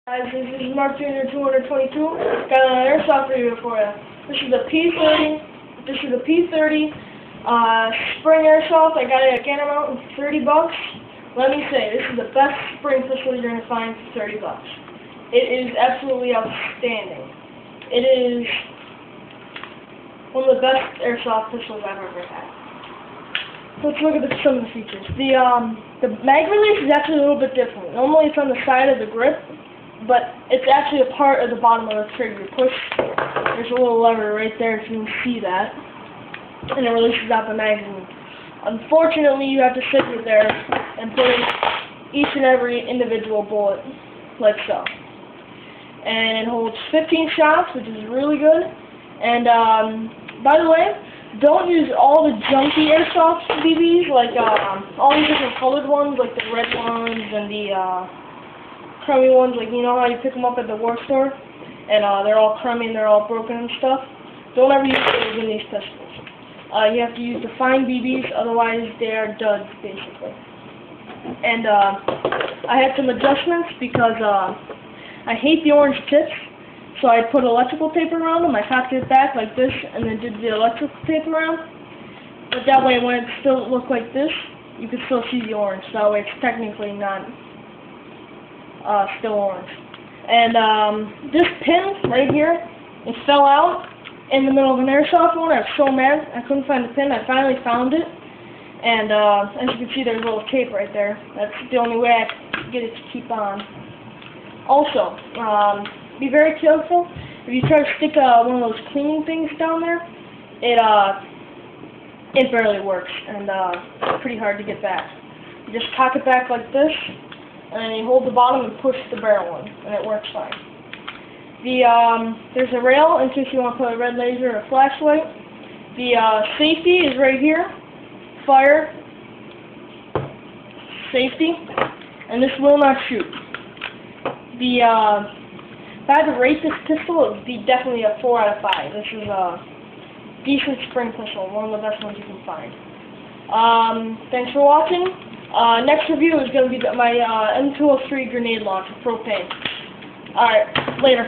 Guys, this is Mark Jr. 222. Got an Airsoft review for you. This is a p30. This is a p30 spring Airsoft. I got it at Cantermount for $30. Let me say, this is the best spring pistol you're gonna find for $30. It is absolutely outstanding. It is one of the best Airsoft pistols I've ever had. Let's look at some of the features. The mag release is actually a little bit different. Normally it's on the side of the grip, but it's actually a part of the bottom of the trigger. You push, there's a little lever right there if you can see that, and it releases out the magazine. Unfortunately, you have to sit there and put in each and every individual bullet, like so. And it holds 15 shots, which is really good. And by the way, don't use all the junky Airsoft BBs, like all these different colored ones, like the red ones and the crummy ones, like you know how you pick them up at the war store, and they're all crummy and they're all broken and stuff. Don't ever use those in these pistols. You have to use the fine BBs, otherwise they are duds, basically. And I had some adjustments because I hate the orange tips, so I put electrical tape around them. I cocked it back like this, and then did the electrical tape around. But that way, when it still looked like this, you could still see the orange. So that way, it's technically not still orange. And this pin right here, it fell out in the middle of an Airsoft one. I was so mad I couldn't find the pin. I finally found it, and as you can see, there's a little tape right there. That's the only way I could get it to keep on. Also, be very careful. If you try to stick one of those cleaning things down there, it barely works, and it's pretty hard to get back. You just cock it back like this, and then you hold the bottom and push the barrel in, and it works fine. There's a rail in case you want to put a red laser or a flashlight. The safety is right here. Fire, safety, and this will not shoot. If I had to rate this pistol, it would be definitely a 4 out of 5. This is a decent spring pistol, one of the best ones you can find. Thanks for watching. Next review is going to be my M203 grenade launcher, propane. Alright, later.